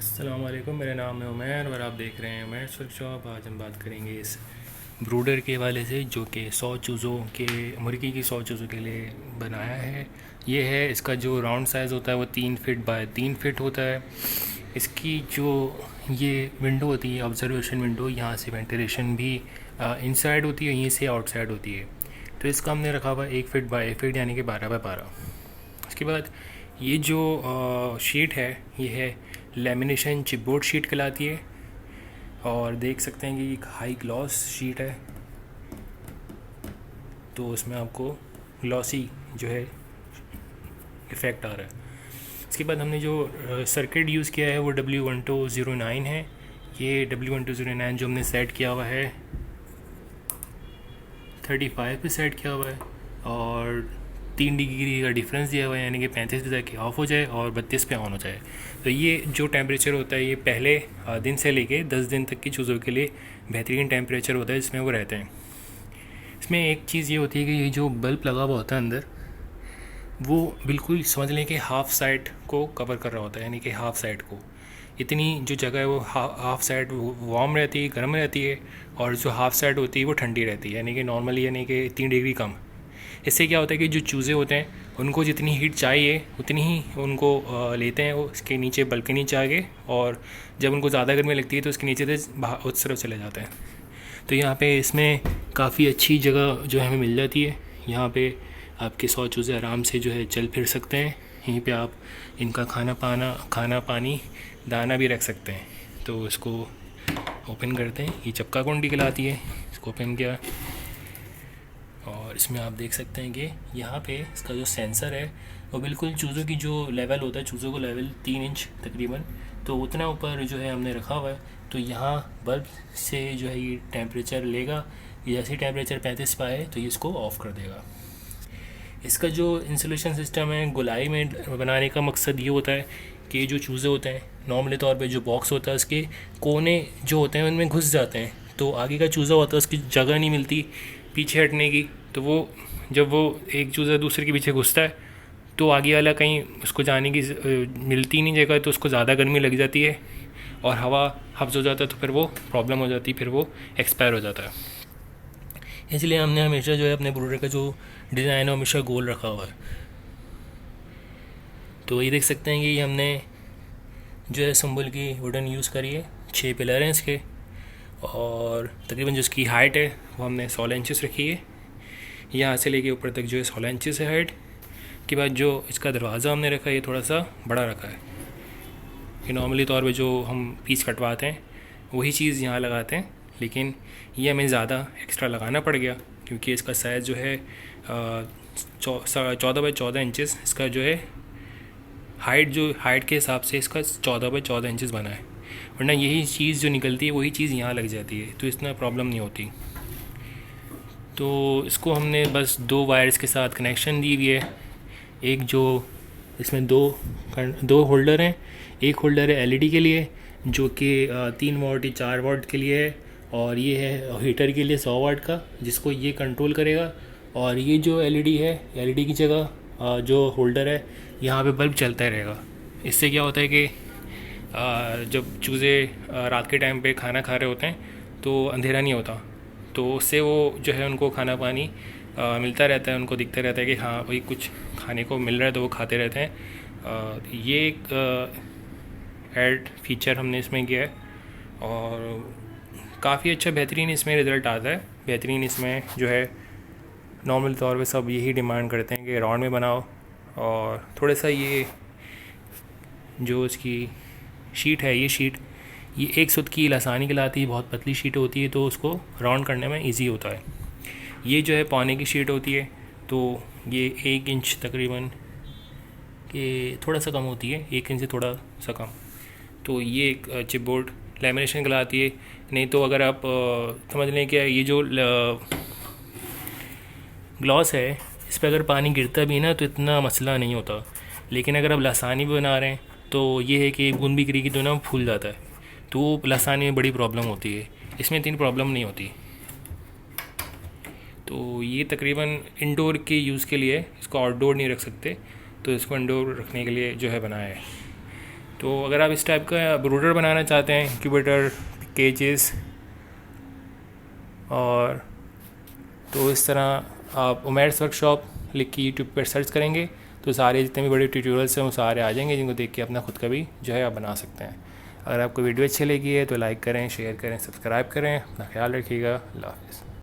अस्सलाम वालेकुम, मेरा नाम है उमैर और आप देख रहे हैं उमैर वर्कशॉप। आज हम बात करेंगे इस ब्रूडर के हवाले से जो कि 100 चूज़ों के मुर्गी की 100 चूज़ों के लिए बनाया है। ये है इसका जो राउंड साइज़ होता है वो 3 फीट बाय 3 फीट होता है। इसकी जो ये विंडो होती है ऑब्जर्वेशन विंडो, यहाँ से वेंटिलेशन भी इनसाइड होती है, यहीं से आउटसाइड होती है। तो इसका हमने रखा हुआ 1 फीट बाय 1 फीट यानी कि 12 बाय 12। उसके बाद ये जो शीट है ये है लेमिनेशन चिपबोर्ड शीट कहलाती है और देख सकते हैं कि एक हाई ग्लॉस शीट है, तो उसमें आपको ग्लॉसी जो है इफ़ेक्ट आ रहा है। इसके बाद हमने जो सर्किट यूज़ किया है वो W1209 है। ये W1209 जो हमने सेट किया हुआ है 35 पे सेट किया हुआ है और 3 डिग्री का डिफरेंस दिया हुआ है, यानी कि 35 पे जाके ऑफ हो जाए और 32 पे ऑन हो जाए। तो ये जो टेम्परेचर होता है ये पहले दिन से लेके 10 दिन तक की चीज़ों के लिए बेहतरीन टेम्परेचर होता है जिसमें वो रहते हैं। इसमें एक चीज़ ये होती है कि ये जो बल्ब लगा हुआ होता है अंदर वो बिल्कुल समझ लें कि हाफ़ साइड को कवर कर रहा होता है, यानी कि हाफ़ साइड को इतनी जो जगह है वो हाफ़ साइड वार्म रहती है, गर्म रहती है, और जो हाफ़ साइड होती है वो ठंडी रहती है, यानी कि नॉर्मली यानी कि 3 डिग्री कम। इससे क्या होता है कि जो चूज़े होते हैं उनको जितनी हीट चाहिए उतनी ही उनको लेते हैं वो इसके नीचे बल्ब के नीचे आगे, और जब उनको ज़्यादा गर्मी लगती है तो उसके नीचे से उस तरफ चले जाते हैं। तो यहाँ पे इसमें काफ़ी अच्छी जगह जो है हमें मिल जाती है। यहाँ पे आपके 100 चूज़े आराम से जो है चल फिर सकते हैं। यहीं पे आप इनका खाना पानी दाना भी रख सकते हैं। तो इसको ओपन करते हैं, ये चपका कुंडी कहलाती है। इसको ओपन किया और इसमें आप देख सकते हैं कि यहाँ पे इसका जो सेंसर है वो बिल्कुल चूज़ों की जो लेवल होता है, चूज़ों को लेवल 3 इंच तकरीबन, तो उतना ऊपर जो है हमने रखा हुआ है। तो यहाँ बल्ब से जो है ये टेम्परेचर लेगा, जैसे टेम्परेचर 35 पे आए तो ये इसको ऑफ़ कर देगा। इसका जो इंसुलेशन सिस्टम है गोलाई में बनाने का मकसद ये होता है कि जो चूज़े होते हैं नॉर्मली तौर पे जो बॉक्स होता है उसके कोने जो होते हैं उनमें घुस जाते हैं, तो आगे का चूज़ा होता है उसकी जगह नहीं मिलती पीछे हटने की। तो वो जब वो एक चूज़ा दूसरे के पीछे घुसता है तो आगे वाला कहीं उसको जाने की मिलती नहीं जगह, तो उसको ज़्यादा गर्मी लग जाती है और हवा हब्स हो जाता है, तो फिर वो प्रॉब्लम हो जाती है, फिर वो एक्सपायर हो जाता है। इसलिए हमने हमेशा जो है अपने ब्रूडर का जो डिज़ाइन है हमेशा गोल रखा हुआ है। तो ये देख सकते हैं कि हमने जो है संबल की वुडन यूज़ करी है, 6 पिलर हैं इसके, और तकरीबन जो इसकी हाइट है वो हमने 16 इंचेस रखी है। यहाँ से लेके ऊपर तक जो है 16 इंचेस है हाइट। के बाद जो इसका दरवाज़ा हमने रखा है ये थोड़ा सा बड़ा रखा है, कि नॉर्मली तौर पे जो हम पीस कटवाते हैं वही चीज़ यहाँ लगाते हैं, लेकिन ये हमें ज़्यादा एक्स्ट्रा लगाना पड़ गया क्योंकि इसका साइज़ जो है 14 बाई 14 इंचेस इसका जो है हाइट के हिसाब से इसका 14 बाई 14 इंचेस बना है, वरना यही चीज़ जो निकलती है वही चीज़ यहाँ लग जाती है, तो इतना प्रॉब्लम नहीं होती। तो इसको हमने बस 2 वायर्स के साथ कनेक्शन दी हुई है। एक जो इसमें दो होल्डर हैं, एक होल्डर है एलईडी के लिए जो कि 3 वाट या 4 वाट के लिए है, और ये है हीटर के लिए 100 वाट का जिसको ये कंट्रोल करेगा। और ये जो एलईडी है, एलईडी की जगह जो होल्डर है यहाँ पे बल्ब चलता रहेगा। इससे क्या होता है कि जब चूज़े रात के टाइम पे खाना खा रहे होते हैं तो अंधेरा नहीं होता, तो उससे वो जो है उनको खाना पानी मिलता रहता है, उनको दिखता रहता है कि हाँ भाई कुछ खाने को मिल रहा है, तो वो खाते रहते हैं। ये एक ऐड फीचर हमने इसमें किया है और काफ़ी अच्छा बेहतरीन इसमें रिज़ल्ट आता है। बेहतरीन इसमें जो है नॉर्मल तौर पे सब यही डिमांड करते हैं कि राउंड में बनाओ, और थोड़ा सा ये जो इसकी शीट है ये एक सुत की आसानी कहलाती है, बहुत पतली शीट होती है तो उसको राउंड करने में इजी होता है। ये जो है पौने की शीट होती है, तो ये 1 इंच तकरीबन के थोड़ा सा कम होती है, 1 इंच से थोड़ा सा कम। तो ये एक चिपबोर्ड लैमिनेशन कहलाती है। नहीं तो अगर आप समझ लें कि ये जो ग्लॉस है इस पर अगर पानी गिरता भी है ना तो इतना मसला नहीं होता, लेकिन अगर आप लासानी भी बना रहे हैं तो ये है कि एक बूंद भी गिरी की तो ना फूल जाता है, तो लासानी में बड़ी प्रॉब्लम होती है। इसमें इतनी प्रॉब्लम नहीं होती। तो ये तकरीबन इंडोर के यूज़ के लिए, इसको आउटडोर नहीं रख सकते, तो इसको इंडोर रखने के लिए जो है बनाया है। तो अगर आप इस टाइप का ब्रूडर बनाना चाहते हैं, इंक्यूबेटर, केजेस, और तो इस तरह आप उमेर्स वर्कशॉप लिख के यूट्यूब पर सर्च करेंगे तो सारे जितने भी बड़े ट्यूटोरियल्स हैं वो सारे आ जाएंगे, जिनको देख के अपना खुद का भी जो है आप बना सकते हैं। अगर आपको वीडियो अच्छी लगी है तो लाइक करें, शेयर करें, सब्सक्राइब करें। अपना ख्याल रखिएगा। अल्लाह हाफ़िज़।